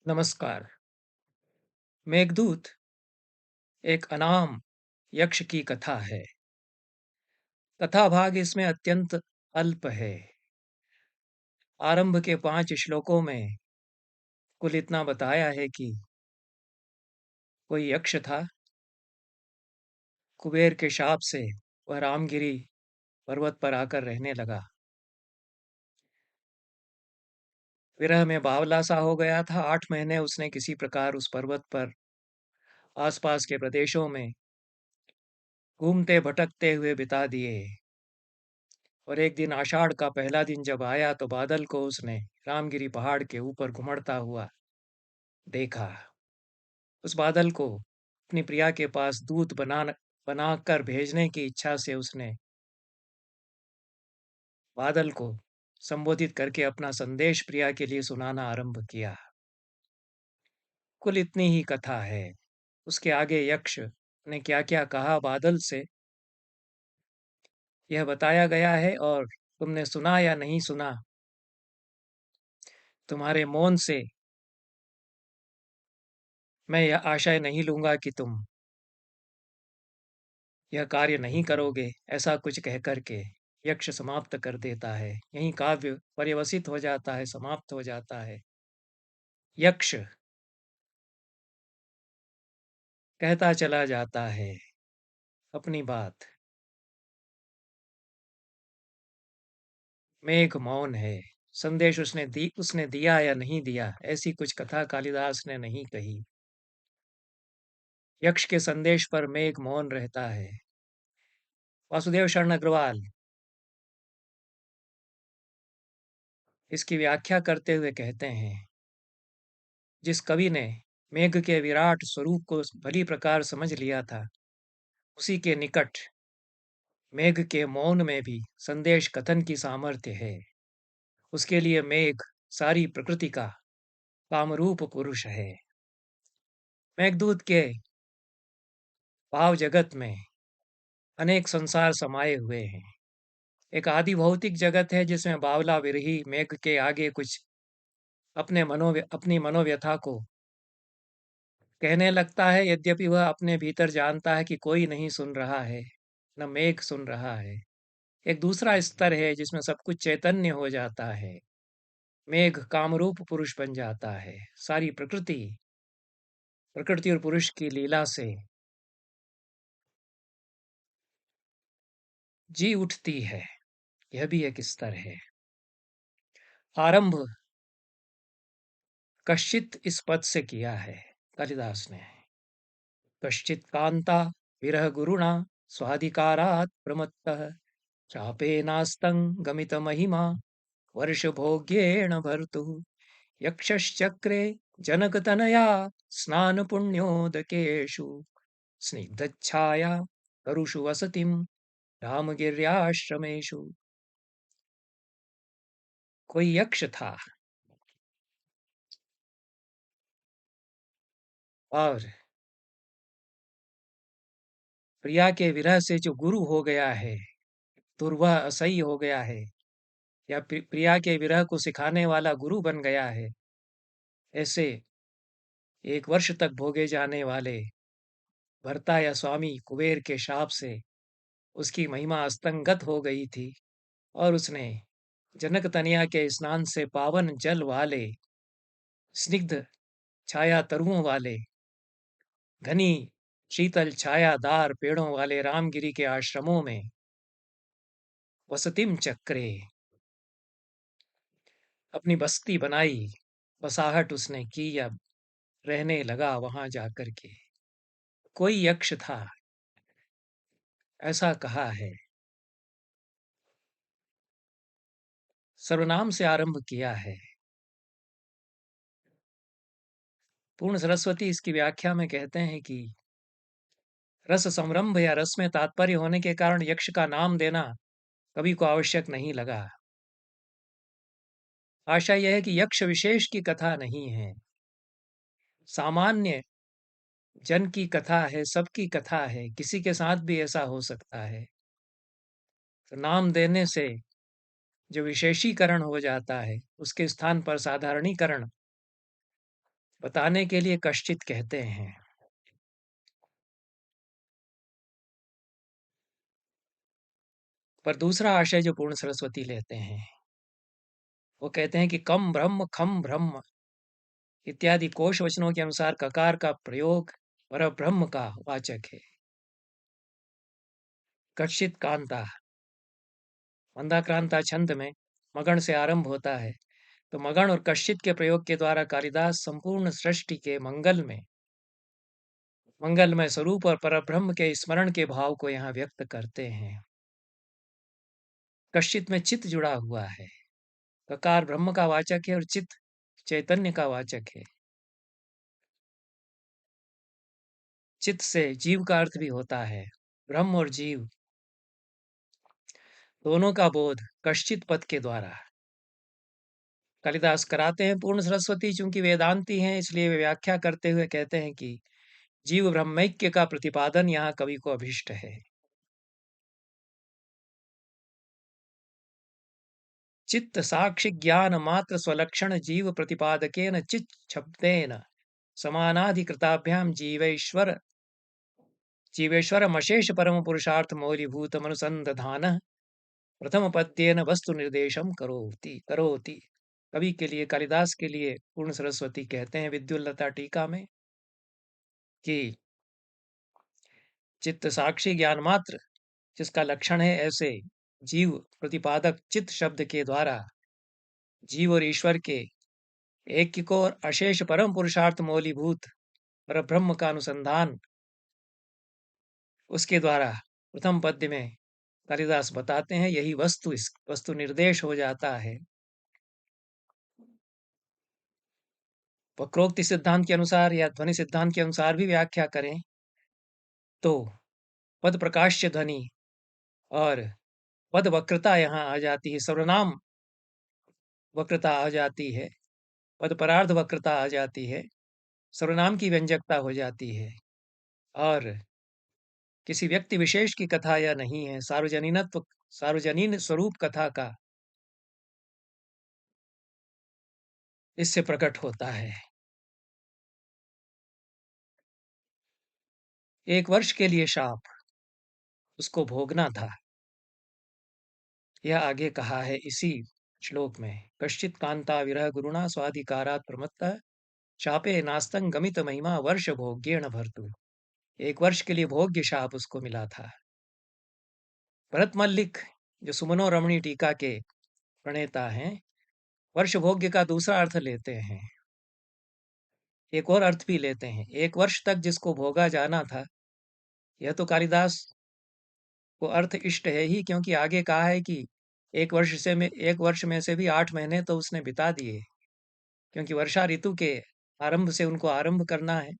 नमस्कार। मेघदूत एक अनाम यक्ष की कथा है। कथा भाग इसमें अत्यंत अल्प है। आरंभ के 5 श्लोकों में कुल इतना बताया है कि कोई यक्ष था। कुबेर के शाप से वह रामगिरी पर्वत पर आकर रहने लगा। विरह में बावला सा हो गया था। 8 महीने उसने किसी प्रकार उस पर्वत पर आसपास के प्रदेशों में घूमते भटकते हुए बिता दिए। और एक दिन आषाढ़ का पहला दिन जब आया तो बादल को उसने रामगिरी पहाड़ के ऊपर घुमड़ता हुआ देखा। उस बादल को अपनी प्रिया के पास दूत बनाकर भेजने की इच्छा से उसने बादल को संबोधित करके अपना संदेश प्रिया के लिए सुनाना आरंभ किया। कुल इतनी ही कथा है। उसके आगे यक्ष ने क्या क्या कहा बादल से यह बताया गया है, और तुमने सुना या नहीं सुना, तुम्हारे मौन से मैं यह आशय नहीं लूंगा कि तुम यह कार्य नहीं करोगे। ऐसा कुछ कह करके यक्ष समाप्त कर देता है। यहीं काव्य पर्यवसित हो जाता है, समाप्त हो जाता है। यक्ष कहता चला जाता है अपनी बात। मेघ मौन है। संदेश उसने दिया या नहीं दिया, ऐसी कुछ कथा कालिदास ने नहीं कही। यक्ष के संदेश पर मेघ मौन रहता है। वासुदेव शरण अग्रवाल इसकी व्याख्या करते हुए कहते हैं, जिस कवि ने मेघ के विराट स्वरूप को भली प्रकार समझ लिया था, उसी के निकट मेघ के मौन में भी संदेश कथन की सामर्थ्य है। उसके लिए मेघ सारी प्रकृति का कामरूप पुरुष है। मेघदूत के भाव जगत में अनेक संसार समाये हुए हैं। एक आदि भौतिक जगत है जिसमें बावला विरही मेघ के आगे कुछ अपनी मनोव्यथा को कहने लगता है, यद्यपि वह अपने भीतर जानता है कि कोई नहीं सुन रहा है, न मेघ सुन रहा है। एक दूसरा स्तर है जिसमें सब कुछ चैतन्य हो जाता है। मेघ कामरूप पुरुष बन जाता है। सारी प्रकृति प्रकृति और पुरुष की लीला से जी उठती है। यह भी एक स्तर है। आरंभ कश्चित इस पद से किया है कालिदास ने। कश्चित कांता विरह गुरुणा स्वाधिकारात् प्रमत्तः चापेनास्तं गमित महिमा वर्षभोग्येण भर्तुः यक्षश्चक्रे जनकतनया स्नान पुण्योदकेषु स्निग्धच्छाया तरुषु वसतिं रामगिर्याश्रमेषु। कोई यक्ष था और प्रिया के विरह से जो गुरु हो गया है, दुर्वह असह्य हो गया है, या प्रिया के विरह को सिखाने वाला गुरु बन गया है, ऐसे 1 वर्ष तक भोगे जाने वाले भर्ता या स्वामी कुबेर के शाप से उसकी महिमा अस्तंगत हो गई थी। और उसने जनक तनया के स्नान से पावन जल वाले, स्निग्ध छाया तरुओं वाले, घनी शीतल छायादार पेड़ों वाले रामगिरी के आश्रमों में वसतिम चक्रे अपनी बस्ती बनाई, बसाहट उसने की या रहने लगा वहां जाकर के। कोई यक्ष था, ऐसा कहा है। सर्वनाम से आरंभ किया है। पूर्ण सरस्वती इसकी व्याख्या में कहते हैं कि रस संरंभ या रस में तात्पर्य होने के कारण यक्ष का नाम देना कवि को आवश्यक नहीं लगा। आशा यह है कि यक्ष विशेष की कथा नहीं है, सामान्य जन की कथा है, सबकी कथा है। किसी के साथ भी ऐसा हो सकता है। तो नाम देने से जो विशेषीकरण हो जाता है, उसके स्थान पर साधारणीकरण बताने के लिए कश्चित कहते हैं। पर दूसरा आशय जो पूर्ण सरस्वती लेते हैं, वो कहते हैं कि कम ब्रह्म खम ब्रह्म इत्यादि कोश वचनों के अनुसार ककार का प्रयोग परब्रह्म का वाचक है। कश्चित कांता मंदाक्रांता छंद में मगण से आरंभ होता है, तो मगण और कश्चित के प्रयोग के द्वारा कालिदास संपूर्ण सृष्टि के मंगलमय स्वरूप और परब्रह्म के स्मरण के भाव को यहाँ व्यक्त करते हैं। कश्चित में चित्त जुड़ा हुआ है। ककार ब्रह्म का वाचक है और चित्त चैतन्य का वाचक है। चित्त से जीव का अर्थ भी होता है। ब्रह्म और जीव दोनों का बोध कश्चित पद के द्वारा कालिदास कराते हैं। पूर्ण सरस्वती चूंकि वेदांती हैं, इसलिए वे व्याख्या करते हुए कहते हैं कि जीव ब्रह्मैक्य का प्रतिपादन यहाँ कवि को अभिष्ट है। चित्त साक्षि ज्ञान मात्र स्वलक्षण जीव प्रतिपादकेन चित् शब्देन समानाधिकृताभ्याम जीवेश्वरमशेष परम पुरुषार्थ मौलिभूत मनुसंधान प्रथम पद्येन वस्तु निर्देशम करोति। कवि के लिए, कालिदास के लिए पूर्ण सरस्वती कहते हैं विद्युल्लता टीका में कि चित्त साक्षी ज्ञान मात्र जिसका लक्षण है, ऐसे जीव प्रतिपादक चित्त शब्द के द्वारा जीव और ईश्वर के ऐक्य को और अशेष परम पुरुषार्थ मौलीभूत पर ब्रह्म का अनुसंधान उसके द्वारा प्रथम पद्य में कालिदास बताते हैं। यही वस्तु निर्देश हो जाता है। वक्रोक्ति सिद्धांत के अनुसार या ध्वनि सिद्धांत के अनुसार भी व्याख्या करें तो पद प्रकाश्य ध्वनि और पद वक्रता यहाँ आ जाती है, सर्वनाम वक्रता आ जाती है, पद परार्ध वक्रता आ जाती है, सर्वनाम की व्यंजकता हो जाती है और किसी व्यक्ति विशेष की कथा या नहीं है, सार्वजनीन स्वरूप कथा का इससे प्रकट होता है। एक वर्ष के लिए शाप उसको भोगना था, यह आगे कहा है इसी श्लोक में। कश्चित कांता विरह गुरुणा स्वाधिकारात् प्रमत्तः शापे नास्तं गमित महिमा वर्ष भोग्येण भर्तु। एक वर्ष के लिए भोग्य शाप उसको मिला था। भरत मल्लिक जो सुमनो रमणी टीका के प्रणेता हैं, वर्ष भोग्य का दूसरा अर्थ लेते हैं, एक और अर्थ भी लेते हैं। एक वर्ष तक जिसको भोगा जाना था, यह तो कालिदास को अर्थ इष्ट है ही, क्योंकि आगे कहा है कि एक वर्ष में से भी 8 महीने तो उसने बिता दिए, क्योंकि वर्षा ऋतु के आरंभ से उनको आरंभ करना है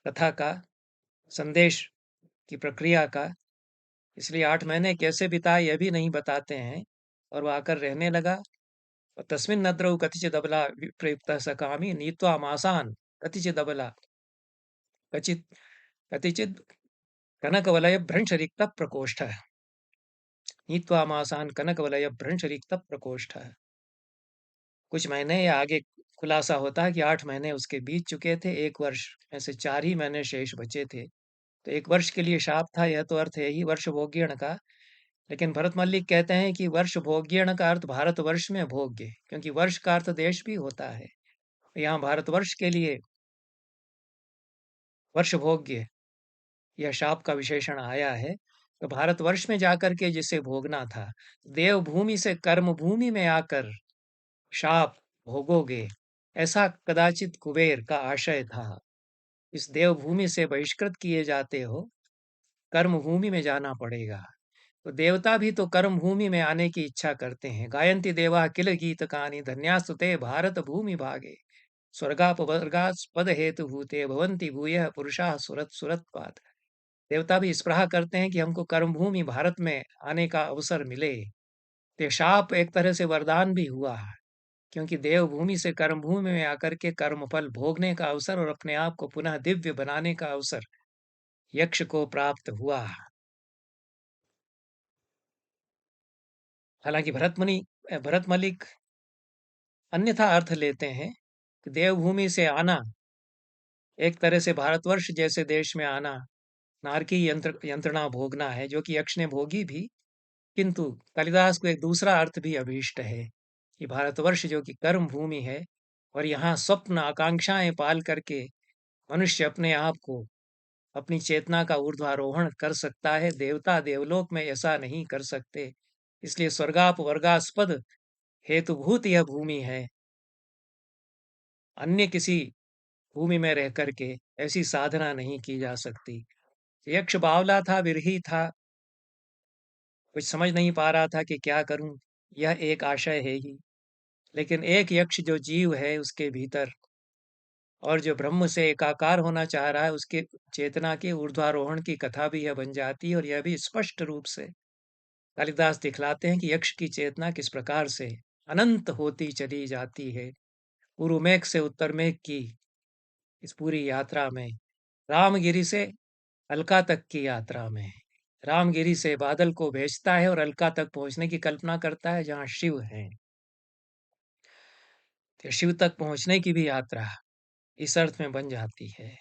कथा का, संदेश की प्रक्रिया का। इसलिए 8 महीने कैसे बिताए यह भी नहीं बताते हैं। और वह आकर रहने लगा। तस्मिन् नद्रौ कतिचित् अबला विप्रयुक्तः सकामी नीत्वा मासान् कतिचित् अबला कचित् कतिचित् कनकवलयभ्रंशरिक्तः प्रकोष्ठः। नीत्वा मासान् कनकवलयभ्रंशरिक्तः प्रकोष्ठः। कुछ महीने या आगे खुलासा होता है कि 8 महीने उसके बीत चुके थे, एक वर्ष में से 4 ही महीने शेष बचे थे। तो एक वर्ष के लिए शाप था, यह तो अर्थ है ही वर्ष भोग्यण का। लेकिन भरत मल्लिक कहते हैं कि वर्ष भोग्यण का अर्थ भारतवर्ष में भोग्य, क्योंकि वर्ष का अर्थ देश भी होता है। यहाँ भारतवर्ष के लिए वर्ष भोग्य यह शाप का विशेषण आया है। तो भारतवर्ष में जाकर के जिसे भोगना था, देवभूमि से कर्म भूमि में आकर शाप भोगोगे, ऐसा कदाचित कुबेर का आशय था। इस देवभूमि से बहिष्कृत किए जाते हो, कर्म भूमि में जाना पड़ेगा। तो देवता भी तो कर्म भूमि में आने की इच्छा करते हैं। गायन्ति देवा किल गीत कानि धन्यास्तुते भारत भूमि भागे स्वर्गापवर्गास्पद हेतु भूते भवन्ति भूयः पुरुषाः सुरत सुरत्वात्। देवता भी इस प्रहा करते हैं कि हमको कर्मभूमि भारत में आने का अवसर मिले। तो शाप एक तरह से वरदान भी हुआ, क्योंकि देवभूमि से कर्मभूमि में आकर के कर्मफल भोगने का अवसर और अपने आप को पुनः दिव्य बनाने का अवसर यक्ष को प्राप्त हुआ। हालांकि भरत मल्लिक अन्यथा अर्थ लेते हैं। देवभूमि से आना, एक तरह से भारतवर्ष जैसे देश में आना, नारकी यंत्रणा भोगना है, जो कि यक्ष ने भोगी भी। किंतु कालिदास को एक दूसरा अर्थ भी अभीष्ट है कि भारतवर्ष जो कि कर्म भूमि है, और यहाँ स्वप्न आकांक्षाएं पाल करके मनुष्य अपने आप को, अपनी चेतना का ऊर्ध्वारोहण कर सकता है। देवता देवलोक में ऐसा नहीं कर सकते। इसलिए स्वर्गाप वर्गास्पद हेतुभूत यह भूमि है। अन्य किसी भूमि में रह करके ऐसी साधना नहीं की जा सकती। यक्ष बावला था, विरही था, कुछ समझ नहीं पा रहा था कि क्या करूं। यह एक आशय है ही, लेकिन एक यक्ष जो जीव है उसके भीतर, और जो ब्रह्म से एकाकार होना चाह रहा है, उसके चेतना के ऊर्ध्वारोहण की कथा भी यह बन जाती है। और यह भी स्पष्ट रूप से कालिदास दिखलाते हैं कि यक्ष की चेतना किस प्रकार से अनंत होती चली जाती है। पूर्व मेघ से उत्तर मेघ की इस पूरी यात्रा में, रामगिरी से अलका तक की यात्रा में, रामगिरी से बादल को भेजता है और अलका तक पहुंचने की कल्पना करता है जहां शिव हैं। तो शिव तक पहुंचने की भी यात्रा इस अर्थ में बन जाती है,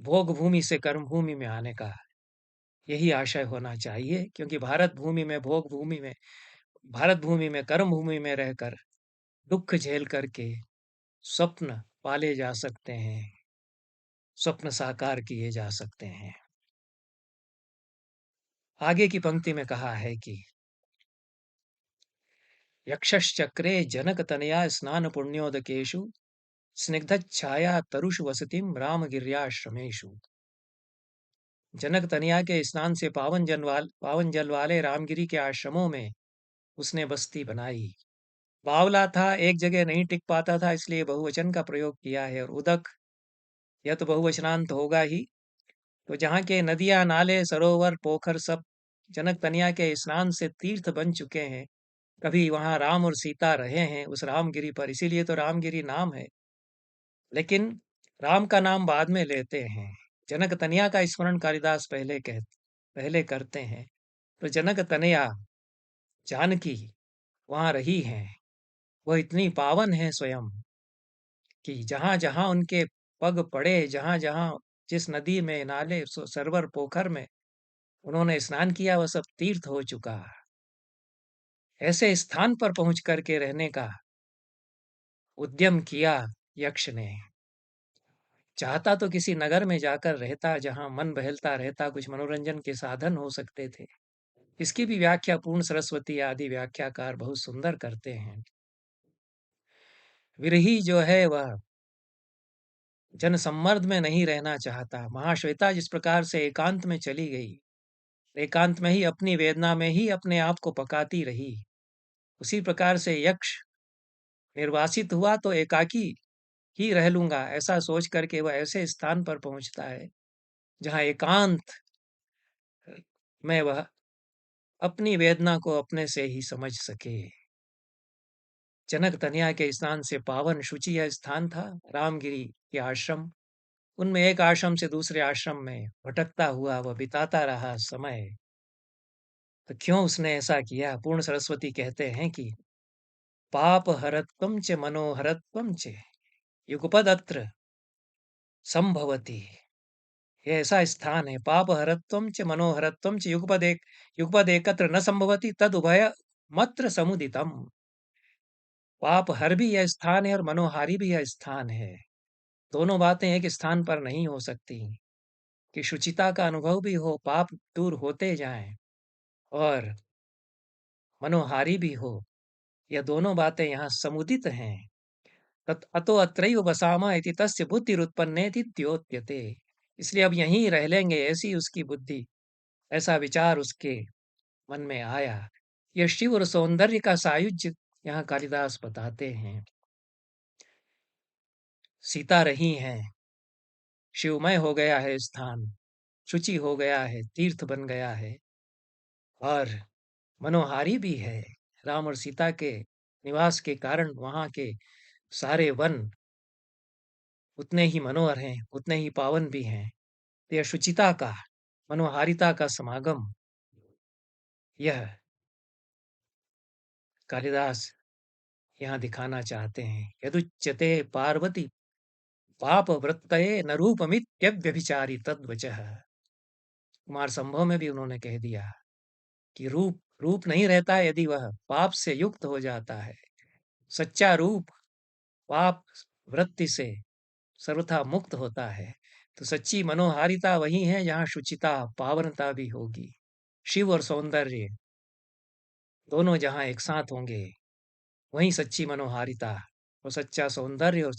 भोग भूमि से कर्म भूमि में आने का यही आशय होना चाहिए। क्योंकि भारत भूमि में, भोग भूमि में, भारत भूमि में, कर्म भूमि में रहकर दुख झेल करके स्वप्न पाले जा सकते हैं, स्वप्न साकार किए जा सकते हैं। आगे की पंक्ति में कहा है कि यक्षश्चक्रे जनकतनया स्नान पुण्योदकेषु स्निग्धच्छाया तरुषु वसतिम रामगिर्याश्रमेषु। जनक तनया के स्नान से पावन जल वाले रामगिरी के आश्रमों में उसने बस्ती बनाई। बावला था, एक जगह नहीं टिक पाता था, इसलिए बहुवचन का प्रयोग किया है। और उदक, यह तो बहुवचनांत होगा ही। तो जहाँ के नदियां, नाले, सरोवर, पोखर सब जनक तनया के स्नान से तीर्थ बन चुके हैं, कभी वहां राम और सीता रहे हैं उस रामगिरी पर, इसीलिए तो रामगिरी नाम है। लेकिन राम का नाम बाद में लेते हैं। जनक तनया का स्मरण कालिदास पहले करते हैं। तो जनक तनया, जानकी वहां रही हैं। वह इतनी पावन है स्वयं कि जहां जहां उनके पग पड़े, जहां जहां जिस नदी में, नाले, सरोवर, पोखर में उन्होंने स्नान किया, वह सब तीर्थ हो चुका। ऐसे स्थान पर पहुंच करके रहने का उद्यम किया यक्ष ने। चाहता तो किसी नगर में जाकर रहता जहां मन बहलता रहता, कुछ मनोरंजन के साधन हो सकते थे। इसकी भी व्याख्या पूर्ण सरस्वती आदि व्याख्याकार बहुत सुंदर करते हैं। विरही जो है वह जनसम्मर्द में नहीं रहना चाहता। महाश्वेता जिस प्रकार से एकांत में चली गई, एकांत में ही अपनी वेदना में ही अपने आप को पकाती रही, उसी प्रकार से यक्ष निर्वासित हुआ तो एकाकी ही रह लूंगा, ऐसा सोच करके वह ऐसे स्थान पर पहुंचता है जहां एकांत में वह अपनी वेदना को अपने से ही समझ सके। जनक तनया के स्थान से पावन शुचि यह स्थान था। रामगिरी के आश्रम, उनमें एक आश्रम से दूसरे आश्रम में भटकता हुआ वह बिताता रहा समय। तो क्यों उसने ऐसा किया? पूर्ण सरस्वती कहते हैं कि पाप हरत्वम च मनोहरत्वम च युगपद अत्र संभवती। ये ऐसा स्थान है, पाप हरत्वम च मनोहरत्वम च युगपद एकत्र न संभवती तद उभय मत्र समुदितम। पाप हर भी यह स्थान है और मनोहारी भी यह स्थान है। दोनों बातें एक स्थान पर नहीं हो सकती, कि शुचिता का अनुभव भी हो, पाप दूर होते जाएं, और मनोहारी भी हो। यह दोनों बातें यहाँ समुदित हैं। तत् अतो अत्रैव वसामा इति तस्य बुद्धिरुत्पन्नेति द्योत्यते। इसलिए अब यहीं रह लेंगे, ऐसी उसकी बुद्धि, ऐसा विचार उसके मन में आया। यह शिव और सौंदर्य का सायुज्य यहाँ कालिदास बताते हैं। सीता रही हैं, शिवमय हो गया है स्थान, शुचि हो गया है, तीर्थ बन गया है, और मनोहारी भी है। राम और सीता के निवास के कारण वहां के सारे वन उतने ही मनोहर हैं, उतने ही पावन भी हैं। तो यह शुचिता का, मनोहारिता का समागम, यह कालिदास यहाँ दिखाना चाहते हैं। यदुच्यते पार्वती पापवृत्तये न रूपमित्यव्यभिचारी तद्वचः। कुमार संभव में भी उन्होंने कह दिया कि रूप रूप नहीं रहता है यदि वह पाप से युक्त हो जाता है। सच्चा रूप पाप वृत्ति से सर्वथा मुक्त होता है। तो सच्ची मनोहारिता वही है जहाँ शुचिता पावनता भी होगी। शिव और सौंदर्य दोनों जहाँ एक साथ होंगे, वहीं सच्ची मनोहारिता और सच्चा सौंदर्य और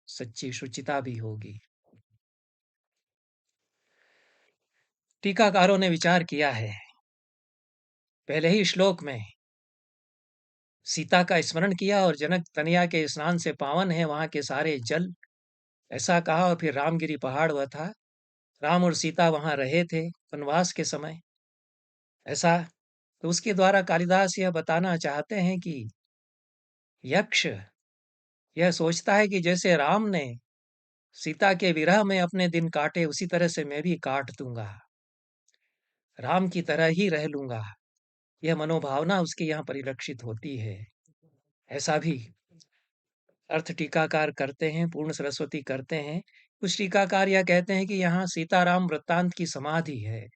सच्ची शुचिता भी होगी। टीकाकारों ने विचार किया है, पहले ही श्लोक में सीता का स्मरण किया और जनक तनया के स्नान से पावन है वहां के सारे जल, ऐसा कहा। और फिर रामगिरी पहाड़ वह था, राम और सीता वहां रहे थे वनवास के समय, ऐसा। तो उसके द्वारा कालिदास यह बताना चाहते हैं कि यक्ष यह सोचता है कि जैसे राम ने सीता के विरह में अपने दिन काटे, उसी तरह से मैं भी काट दूंगा, राम की तरह ही रह लूंगा। यह मनोभावना उसके यहाँ परिलक्षित होती है। ऐसा भी अर्थ टीकाकार करते हैं, पूर्ण सरस्वती करते हैं। कुछ टीकाकार यह कहते हैं कि यहाँ सीताराम वृत्तांत की समाधि है,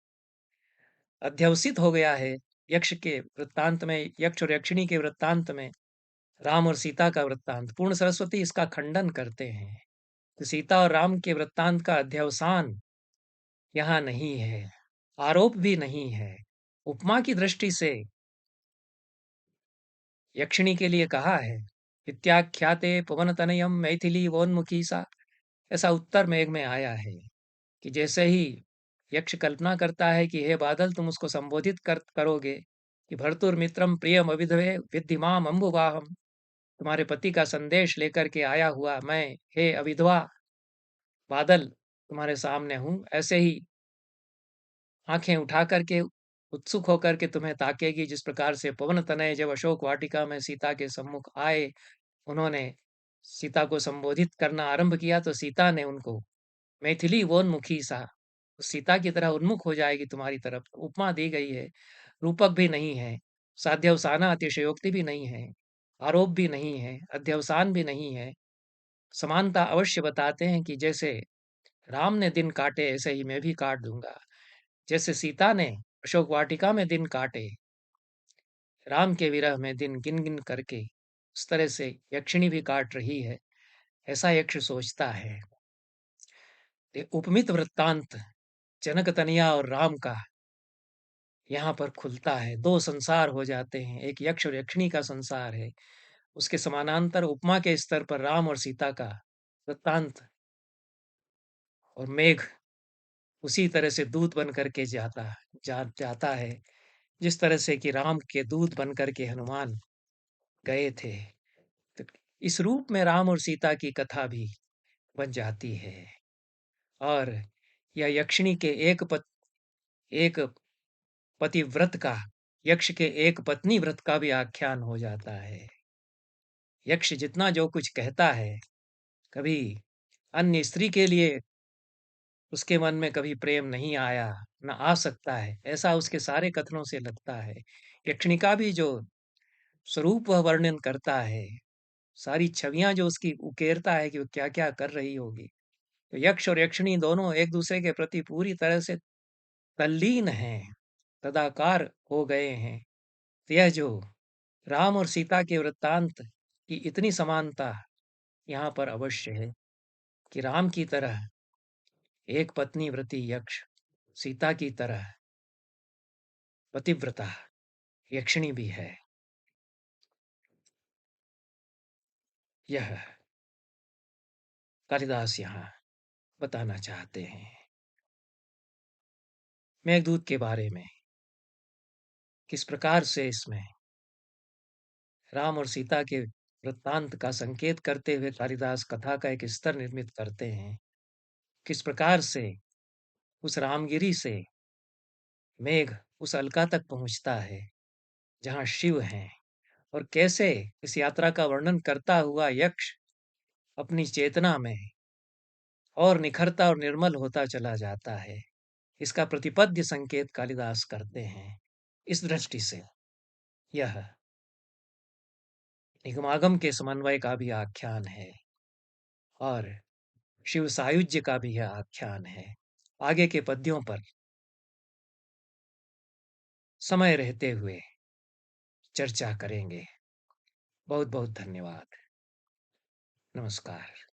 अध्यवसित हो गया है। यक्ष के वृत्तांत में, यक्ष और यक्षिणी के वृत्तांत में राम और सीता का वृत्तांत, पूर्ण सरस्वती इसका खंडन करते हैं। तो सीता और राम के वृत्तांत का अध्यवसान यहाँ नहीं है, आरोप भी नहीं है। उपमा की दृष्टि से यक्षिणी के लिए कहा है, इत्याख्याते पवनतनयम मैथिली वोन्मुखी सा। ऐसा उत्तर मेघ में आया है कि जैसे ही यक्ष कल्पना करता है कि हे बादल तुम उसको संबोधित करोगे कि भर्तुर मित्रम प्रियम अविधवे विद्धिमाम अम्बुवाहम, तुम्हारे पति का संदेश लेकर के आया हुआ मैं, हे अविधवा बादल, तुम्हारे सामने हूं। ऐसे ही आंखें उठा करके उत्सुक होकर के तुम्हें ताकेगी, जिस प्रकार से पवन तनय जब अशोक वाटिका में सीता के सम्मुख आए, उन्होंने सीता को संबोधित करना आरंभ किया तो सीता ने उनको मैथिली वोन्मुखी सा, सीता की तरह उन्मुख हो जाएगी तुम्हारी तरफ। उपमा दी गई है, रूपक भी नहीं है, साध्यवसाना अतिशयोक्ति भी नहीं है, आरोप भी नहीं है, अध्यवसान भी नहीं है। समानता अवश्य बताते हैं कि जैसे राम ने दिन काटे ऐसे ही मैं भी काट दूंगा। जैसे सीता ने अशोक वाटिका में दिन काटे, राम के विरह में दिन गिन गिन करके, उस तरह से यक्षिणी भी काट रही है, ऐसा यक्ष सोचता है। उपमित वृत्तांत जनक तनया और राम का यहाँ पर खुलता है। दो संसार हो जाते हैं, एक यक्ष और यक्षिणी का संसार है, उसके समानांतर उपमा के स्तर पर राम और सीता का वृत्तांत। और मेघ उसी तरह से दूत बन करके जाता है, जिस तरह से कि राम के दूत बन करके हनुमान गए थे। तो इस रूप में राम और सीता की कथा भी बन जाती है। और यह यक्षिणी के एक पतिव्रत का, यक्ष के एक पत्नी व्रत का भी आख्यान हो जाता है। यक्ष जितना जो कुछ कहता है, कभी अन्य स्त्री के लिए उसके मन में कभी प्रेम नहीं आया, न आ सकता है, ऐसा उसके सारे कथनों से लगता है। यक्षिणी का भी जो स्वरूप वह वर्णन करता है, सारी छवियां जो उसकी उकेरता है कि वो क्या क्या कर रही होगी, तो यक्ष और यक्षिणी दोनों एक दूसरे के प्रति पूरी तरह से तल्लीन हैं, तदाकार हो गए हैं। तो यह जो राम और सीता के वृत्तांत की इतनी समानता यहाँ पर अवश्य है कि राम की तरह एक पत्नी व्रती यक्ष, सीता की तरह पतिव्रता यक्षिणी भी है। यह कालिदास यहाँ बताना चाहते हैं मेघदूत के बारे में, किस प्रकार से इसमें राम और सीता के वृत्तांत का संकेत करते हुए कालिदास कथा का एक स्तर निर्मित करते हैं। किस प्रकार से उस रामगिरी से मेघ उस अलका तक पहुंचता है जहां शिव हैं, और कैसे इस यात्रा का वर्णन करता हुआ यक्ष अपनी चेतना में और निखरता और निर्मल होता चला जाता है। इसका प्रतिपद्य संकेत कालिदास करते हैं। इस दृष्टि से यह निगमागम के समन्वय का भी आख्यान है और शिव सायुज्य का भी यह आख्यान है। आगे के पद्यों पर समय रहते हुए चर्चा करेंगे। बहुत बहुत धन्यवाद। नमस्कार।